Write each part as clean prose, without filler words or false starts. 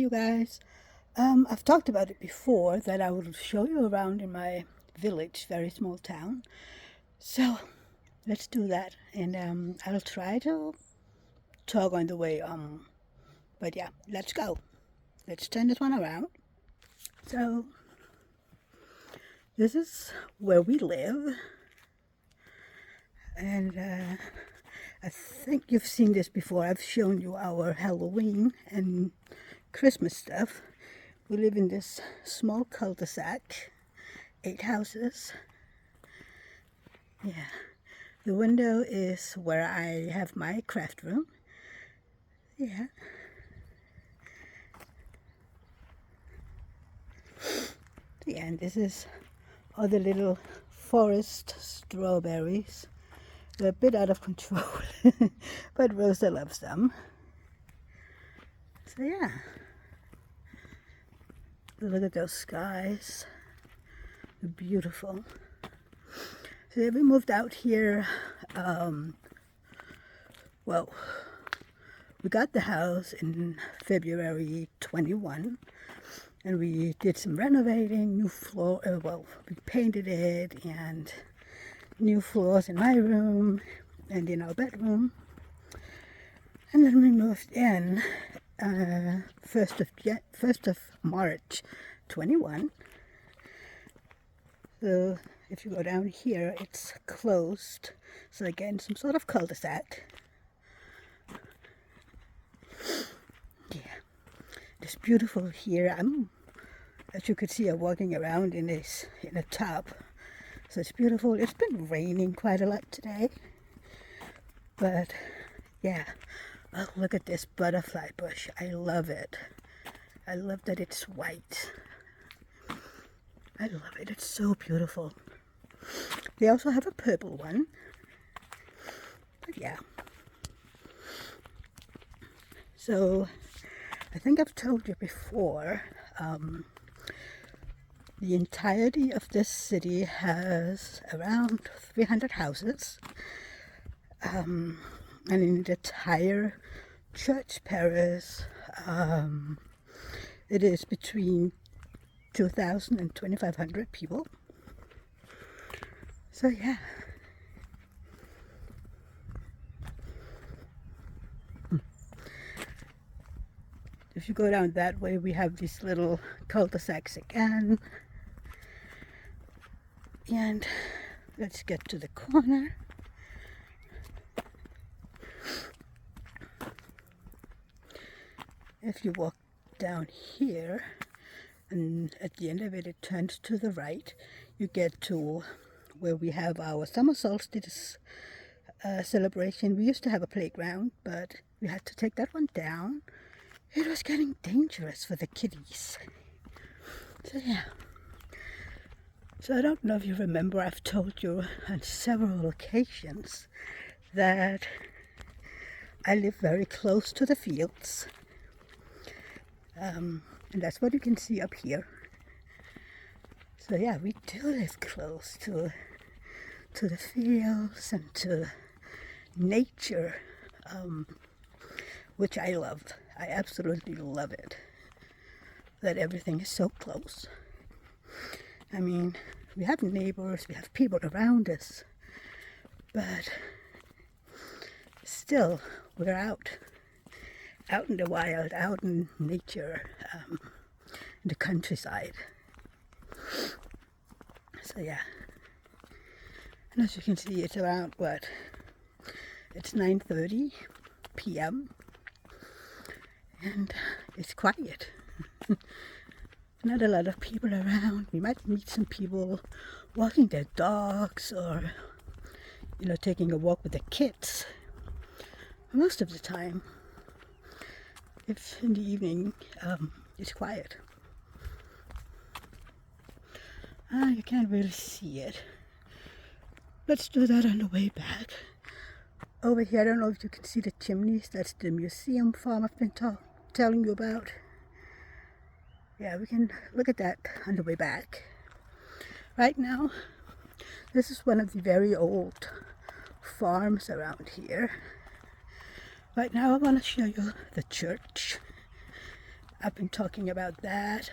you guys. I've talked about it before that I will show you around in my village, very small town. So let's do that, and I'll try to talk on the way. But yeah, let's go. Let's turn this one around. So this is where we live, and I think you've seen this before. I've shown you our Halloween and Christmas stuff. We live in this small cul-de-sac, 8 houses. Yeah, the window is where I have my craft room. Yeah. Yeah, and this is all the little forest strawberries. They're a bit out of control, but Rosa loves them. So yeah, look at those skies. They're beautiful. So yeah, we moved out here, well, we got the house in February 21, and we did some renovating, new floor, well, we painted it, and new floors in my room and in our bedroom. And then we moved in 1st of March 21. So if you go down here, it's closed. So again, some sort of cul-de-sac. Yeah, it's beautiful here. As you could see, I'm walking around in a tub. So it's beautiful. It's been raining quite a lot today. But yeah, oh, look at this butterfly bush. I love it. I love that it's white. I love it. It's so beautiful. They also have a purple one. But yeah. So I think I've told you before, the entirety of this city has around 300 houses. And in the entire church parish, it is between 2,000 and 2,500 people. So yeah. If you go down that way, we have these little cul-de-sacs again. And let's get to the corner. If you walk down here, and at the end of it, it turns to the right, you get to where we have our summer solstice celebration. We used to have a playground, but we had to take that one down. It was getting dangerous for the kiddies. So yeah. So I don't know if you remember, I've told you on several occasions that I live very close to the fields. And that's what you can see up here. So yeah, we do live close to the fields and to nature, which I love. I absolutely love it, that everything is so close. I mean, we have neighbors, we have people around us, but still, we're out in the wild, out in nature, in the countryside. So yeah, and as you can see, it's around it's 9:30 p.m. and it's quiet. Not a lot of people around. We might meet some people walking their dogs or, taking a walk with the kids. Most of the time, if in the evening, it's quiet. You can't really see it. Let's do that on the way back. Over here, I don't know if you can see the chimneys. That's the museum farm I've been telling you about. Yeah, we can look at that on the way back. Right now, this is one of the very old farms around here. Right now, I want to show you the church. I've been talking about that,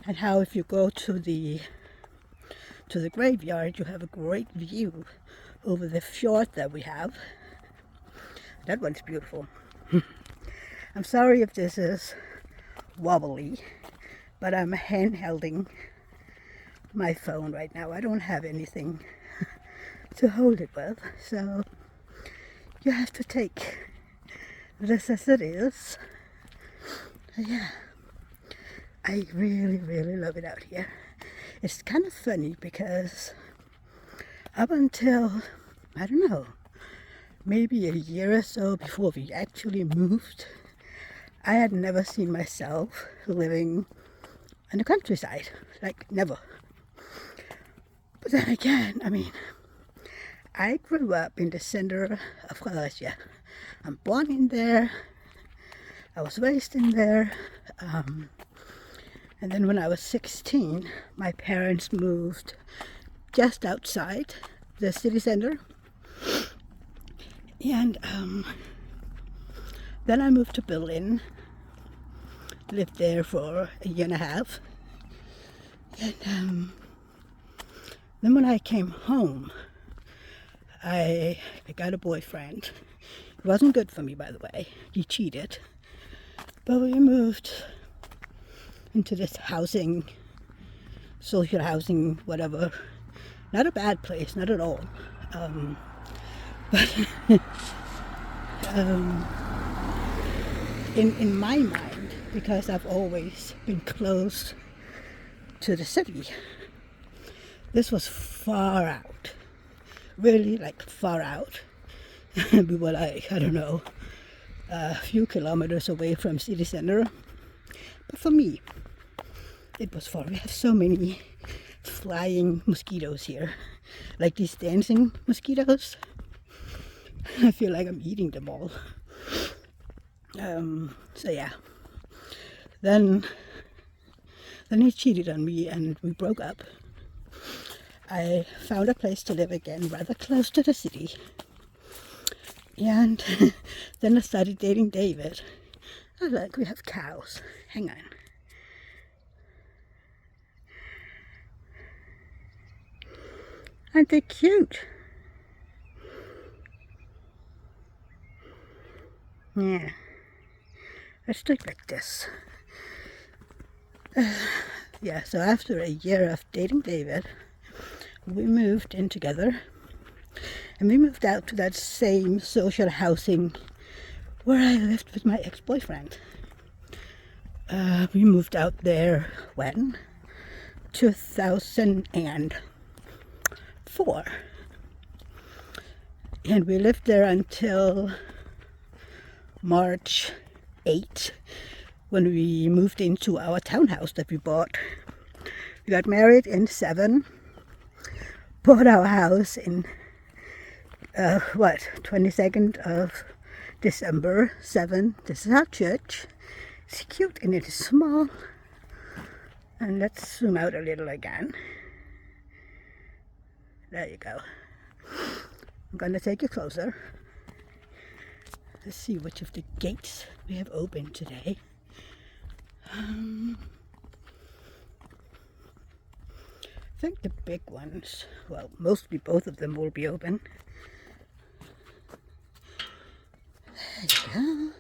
and how if you go to the graveyard, you have a great view over the fjord that we have. That one's beautiful. I'm sorry if this is wobbly, but I'm handholding my phone right now. I don't have anything to hold it with, so you have to take this as it is. Yeah, I really, really love it out here. It's kind of funny because up until, I don't know, maybe a year or so before we actually moved, I had never seen myself living in the countryside, like never. But then again, I mean, I grew up in the center of Fredericia. I'm born in there, I was raised in there, and then when I was 16, my parents moved just outside the city center. And then I moved to Berlin, lived there for a year and a half. And then when I came home, I got a boyfriend. It wasn't good for me, by the way. He cheated. But we moved into this housing, social housing, whatever. Not a bad place, not at all. But in my mind, because I've always been close to the city, this was far out. Really, like far out. We were like, I don't know, a few kilometers away from city center. But for me, it was far. We have so many flying mosquitoes here, like these dancing mosquitoes. I feel like I'm eating them all. So yeah. Then he cheated on me and we broke up. I found a place to live again, rather close to the city. And then I started dating David. Oh look, we have cows. Hang on. Aren't they cute? Yeah. Let's do it like this. Yeah, so after a year of dating David, we moved in together. And we moved out to that same social housing where I lived with my ex-boyfriend. We moved out there when? 2004. And we lived there until March 8, when we moved into our townhouse that we bought. We got married in 7, bought our house in 22nd of December 7. This is our church. It's cute and it is small. And let's zoom out a little again. There you go. I'm gonna take you closer. Let's see which of the gates we have open today. I think the big ones, well, mostly both of them will be open. There you go.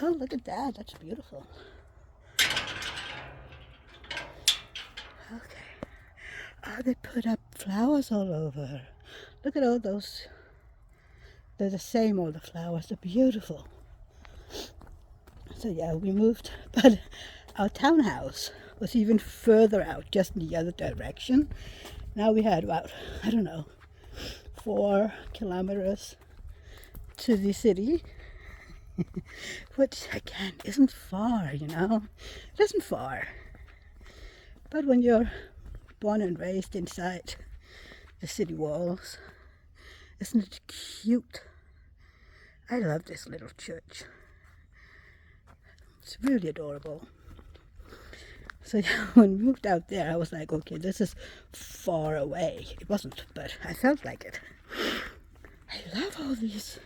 Oh, look at that. That's beautiful. Okay. Oh, they put up flowers all over. Look at all those. They're the same, all the flowers. They're beautiful. So yeah, we moved, but our townhouse was even further out, just in the other direction. Now we had about, I don't know, 4 kilometers to the city, which again isn't far, you know. It isn't far. But when you're born and raised inside the city walls, isn't it cute? I love this little church. It's really adorable. So yeah, when we moved out there, I was like, okay, this is far away. It wasn't, but I felt like it. I love all these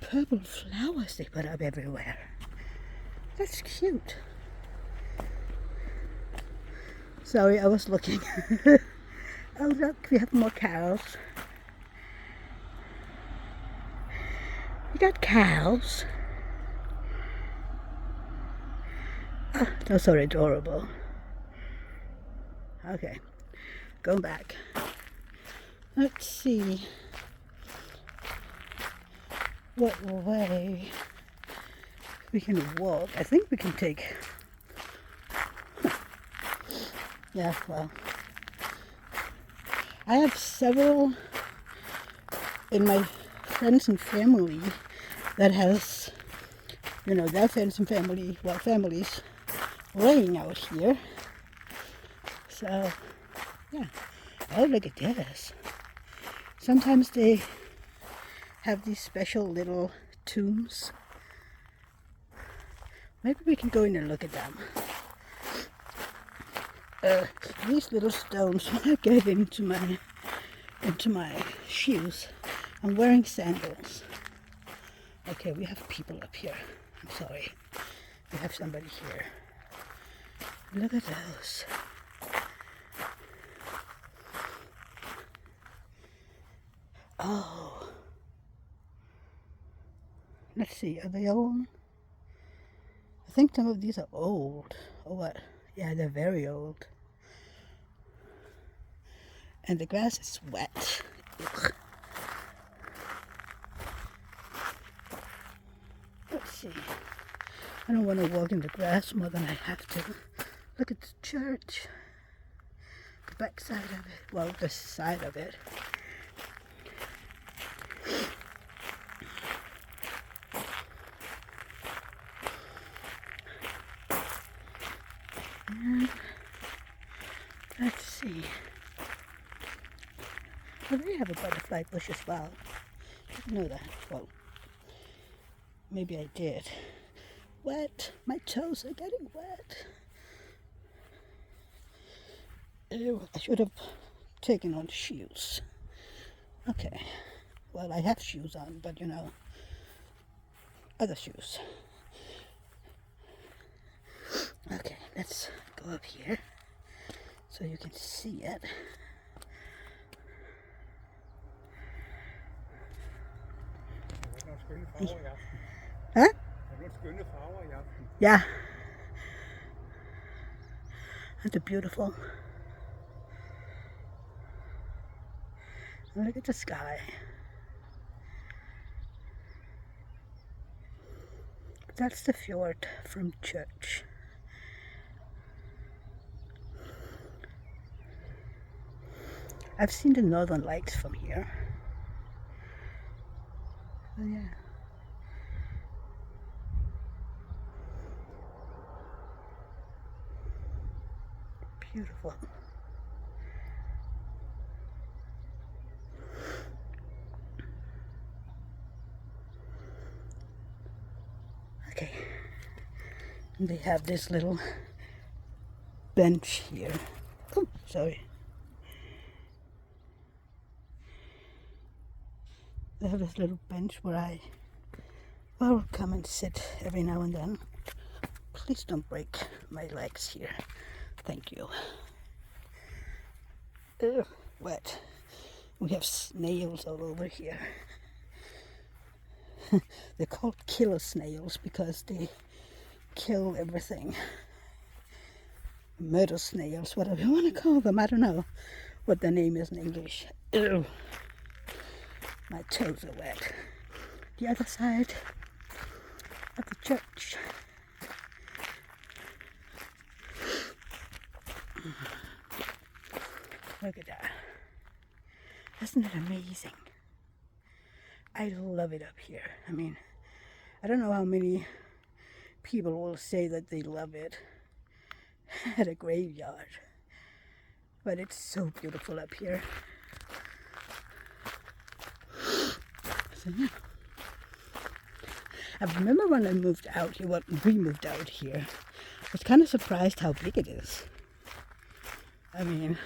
purple flowers they put up everywhere. That's cute. Sorry, I was looking. Oh look, we have more cows. We got cows. Oh, those are adorable. Okay, go back. Let's see what way we can walk. I think we can take... Yeah, well, I have several in my friends and family that has, you know, their friends and family, well, families laying out here. So, yeah. Oh, look at this. Sometimes they have these special little tombs. Maybe we can go in and look at them. These little stones get into my shoes. I'm wearing sandals. Okay, we have people up here. I'm sorry. We have somebody here. Look at those. Oh. Let's see, are they old? I think some of these are old. Or what? Yeah, they're very old. And the grass is wet. Ugh. Let's see. I don't want to walk in the grass more than I have to. Look at the church. The back side of it. Well, the side of it. And let's see. Well, they have a butterfly bush as well. I didn't know that. Well, maybe I did. Wet. My toes are getting wet. Ew, I should have taken on shoes. Okay. Well, I have shoes on, but you know, other shoes. Okay, let's go up here so you can see it. Huh? Yeah. That's beautiful. Look at the sky. That's the fjord from church. I've seen the northern lights from here. Oh yeah. Beautiful. Okay. And they have this little bench here. Oh, sorry. They have this little bench where I, well, come and sit every now and then. Please don't break my legs here. Thank you. Ugh, wet. We have snails all over here. They're called killer snails because they kill everything. Murder snails, whatever you want to call them. I don't know what the name is in English. Ew. My toes are wet. The other side of the church. Look at that. Isn't it amazing? I love it up here. I mean, I don't know how many people will say that they love it at a graveyard, but it's so beautiful up here. So yeah. I remember when I moved out here, well, we moved out here, I was kind of surprised how big it is. I mean,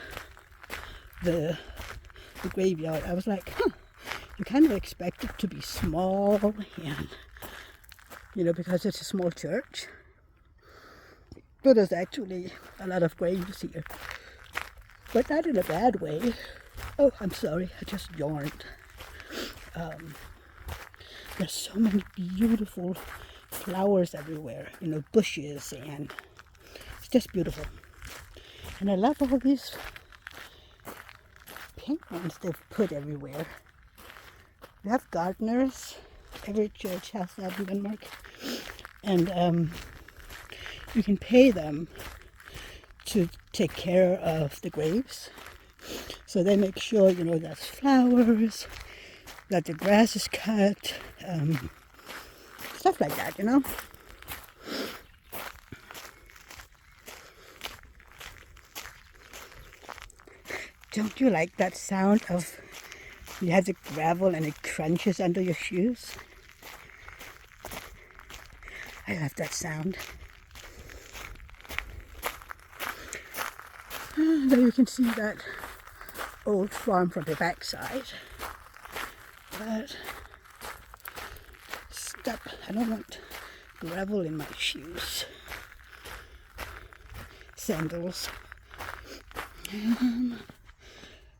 the graveyard, I was like, huh, you kind of expect it to be small and, you know, because it's a small church, But there's actually a lot of graves here, but not in a bad way. Oh, I'm sorry, I just yawned. There's so many beautiful flowers everywhere, you know, bushes, and it's just beautiful. And I love all these pink ones they've put everywhere. We have gardeners. Every church has that in Denmark. And you can pay them to take care of the graves. So they make sure, you know, there's flowers, that the grass is cut, stuff like that, you know. Don't you like that sound of you have the gravel and it crunches under your shoes? I love that sound. There you can see that old farm from the backside. But stop, I don't want gravel in my shoes. Sandals.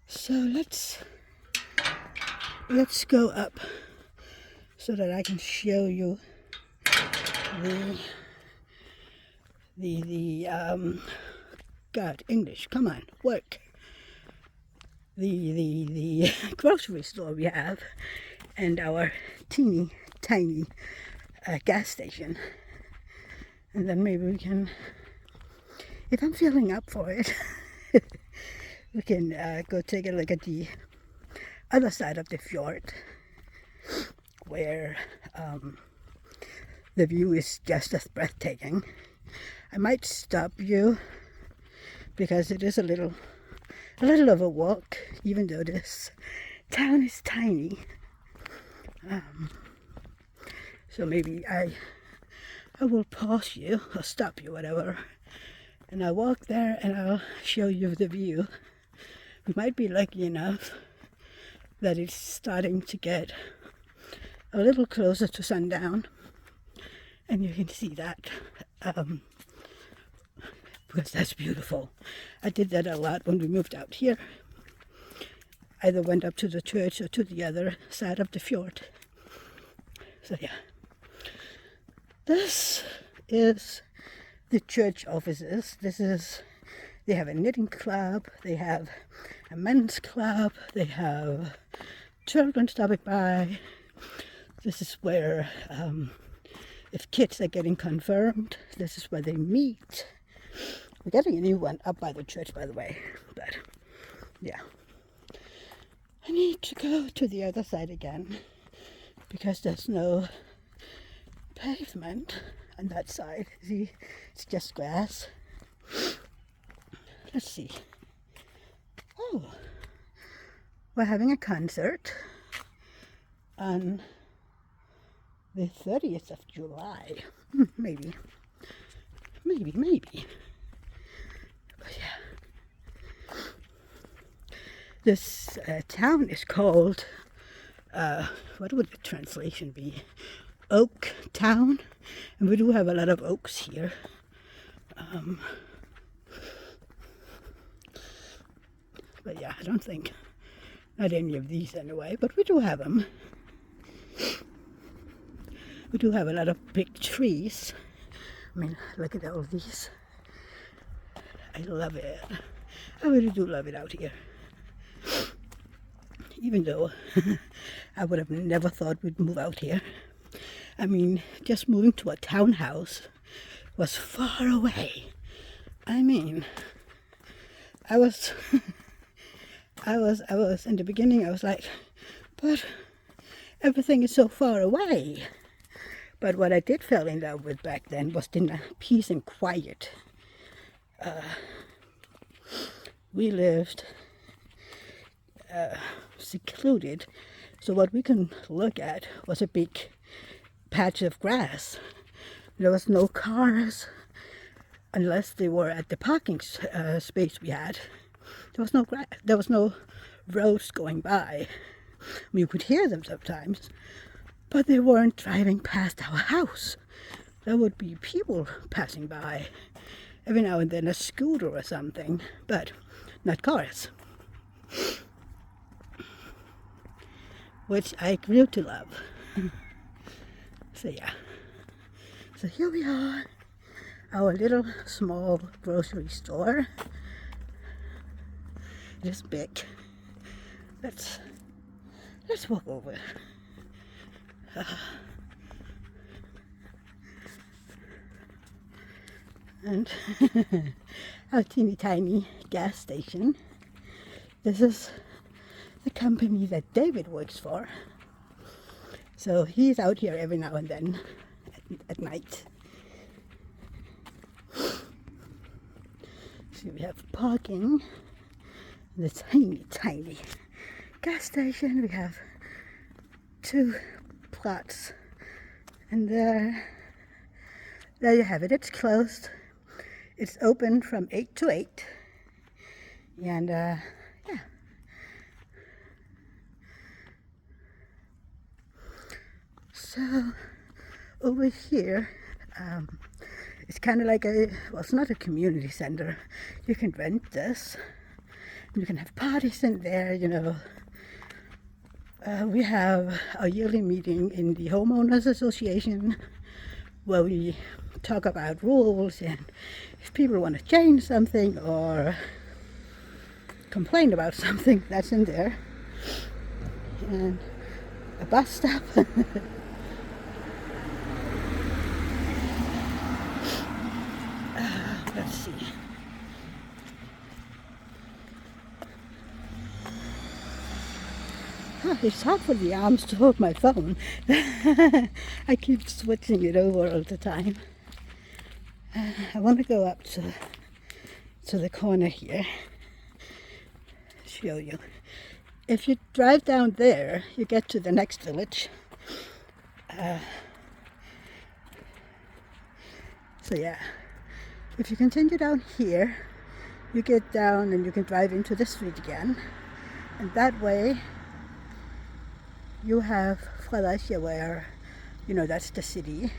So let's go up so that I can show you God, English, come on, work. The grocery store we have, and our teeny tiny gas station. And then maybe we can, if I'm feeling up for it, we can go take a look at the other side of the fjord, where the view is just as breathtaking. I might stop you because it is a little of a walk, even though this town is tiny. So maybe I will pause you or stop you, whatever, and I'll walk there and I'll show you the view. We might be lucky enough that it's starting to get a little closer to sundown, and you can see that. Because that's beautiful. I did that a lot when we moved out here. Either went up to the church or to the other side of the fjord. So yeah. This is the church offices. They have a knitting club, they have a men's club, they have children stopping by. This is where, if kids are getting confirmed, this is where they meet. We're getting a new one up by the church, by the way, but yeah. I need to go to the other side again because there's no pavement on that side. See, it's just grass. Let's see. Oh, we're having a concert on the 30th of July. Maybe. But yeah. This town is called, what would the translation be? Oak Town. And we do have a lot of oaks here. But yeah, I don't think, not any of these anyway, but we do have them. We do have a lot of big trees. I mean, look at all these. I love it. I really do love it out here. Even though I would have never thought we'd move out here. I mean, just moving to a townhouse was far away. I mean, I was in the beginning, I was like, but everything is so far away. But what I did fall in love with back then was the peace and quiet. We lived secluded, so what we can look at was a big patch of grass. There was no cars, unless they were at the parking space we had. There was no grass. There was no roads going by. You could hear them sometimes, but they weren't driving past our house. There would be people passing by, every now and then a scooter or something, but not cars, which I grew to love. So yeah, so here we are, our little small grocery store. It is big. Let's walk over. And our teeny tiny gas station. This is the company that David works for. So he's out here every now and then at night. So we have parking, the tiny gas station. We have 2 plots, and there you have it. It's closed. It's open from 8 to 8, and yeah. So over here, it's kind of like well, it's not a community center. You can rent this. You can have parties in there, you know. We have a yearly meeting in the homeowners association where we talk about rules, and if people want to change something or complain about something, that's in there. And a bus stop. Let's see. It's hard for the arms to hold my phone. I keep switching it over all the time. I want to go up to the corner here. Show you. If you drive down there, you get to the next village. So yeah, if you continue down here, you get down and you can drive into the street again. And that way, you have Fredericia, where, you know, that's the city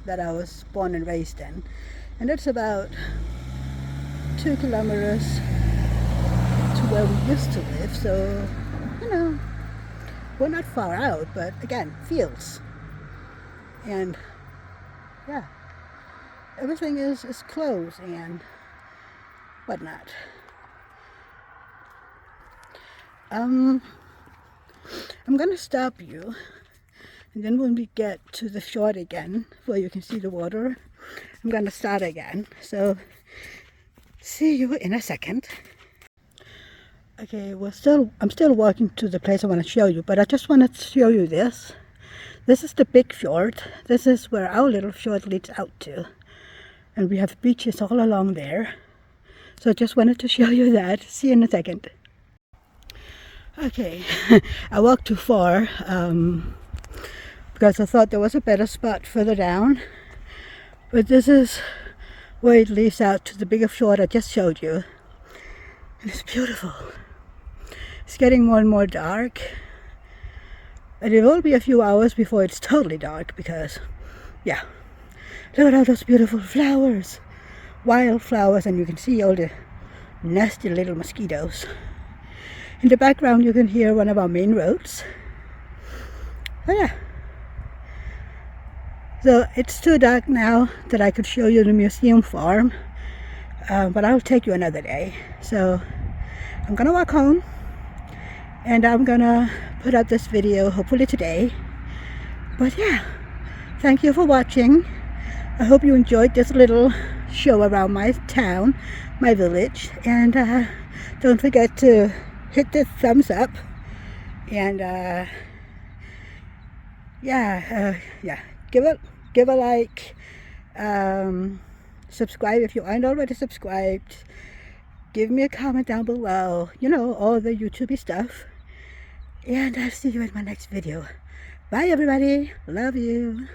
that I was born and raised in. And it's about 2 kilometers to where we used to live. So, you know, we're not far out, but again, fields. And yeah, everything is close and whatnot. I'm gonna stop you, and then when we get to the shore again, where you can see the water, I'm gonna start again. So, see you in a second. Okay, I'm still walking to the place I want to show you, but I just wanted to show you this. This is the big fjord. This is where our little fjord leads out to, and we have beaches all along there. So I just wanted to show you that. See you in a second. Okay, I walked too far because I thought there was a better spot further down, but this is where it leads out to the bigger fjord I just showed you, and it's beautiful. It's getting more and more dark, and it will be a few hours before it's totally dark because, yeah, look at all those beautiful flowers, wildflowers, and you can see all the nasty little mosquitoes. In the background you can hear one of our main roads. Oh yeah. So it's too dark now that I could show you the museum farm, but I'll take you another day. So I'm gonna walk home, and I'm gonna put up this video hopefully today. But yeah, thank you for watching. I hope you enjoyed this little show around my town, my village, and don't forget to hit the thumbs up, and give a like, subscribe if you aren't already subscribed, give me a comment down below, you know, all the YouTubey stuff, and I'll see you in my next video. Bye everybody, love you.